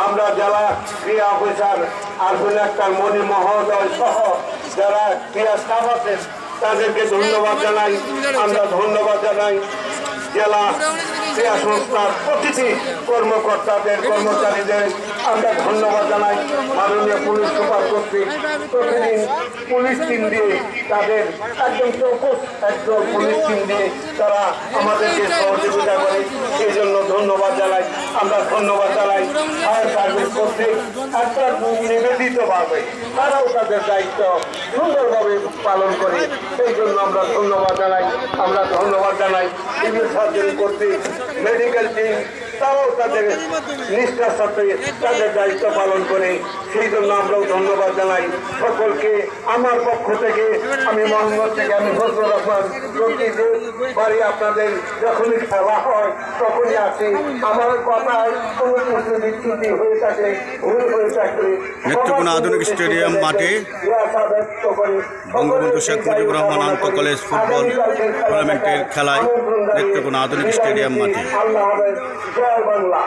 আমরা জেলা ক্রীড়া অফিসার আরফিন আক্তার মনি মহোদয় সহ যারা ক্রীড়া স্টাফ আছেন তাদেরকে ধন্যবাদ জানাই। আমরা ধন্যবাদ জানাই জেলা ক্রীড়া সংস্থার প্রতিটি কর্মকর্তাদের কর্মচারীদের আমরা ধন্যবাদ জানাই। মাননীয় পুলিশ সুপার কর্তৃক প্রতিদিন পুলিশ টিম দিয়ে তাদের একদম চৌকস একজন পুলিশ টিম দিয়ে তারা আমাদেরকে সহযোগিতা করে, সেই জন্য ধন্যবাদ জানাই। আমরা ধন্যবাদ জানাই ফায়ার সার্ভিস কর্তৃক একটা নিবেদিতভাবে তারাও তাদের দায়িত্ব সুন্দরভাবে পালন করে, সেই জন্য আমরা ধন্যবাদ জানাই। আমরা ধন্যবাদ জানাই সিভিল সার্জন কর্তৃক মেডিকেল টিম, তারাও তাদের নিষ্ঠার সাথে তাদের দায়িত্ব পালন করে, সেই জন্য আমরাও ধন্যবাদ জানাই সকলকে। আমার পক্ষ থেকে আমি মোহাম্মদ থেকে আমি ফজলুর রহমান বাড়ি আপনাদের যখনই খেলা হয় তখনই আসি। আমার কথায় কোনো কিছু বিচ্যুতি হয়ে থাকে, ভুল হয়ে থাকে, নেত্রকোনা আধুনিক স্টেডিয়াম মাঠে বঙ্গবন্ধু শেখ মুজিবুর রহমান আন্ত কলেজ ফুটবল টুর্নামেন্টের খেলায় নেত্রকোনা আধুনিক স্টেডিয়াম মাঠে। আল্লাহ হাফেজ, জয় বাংলা।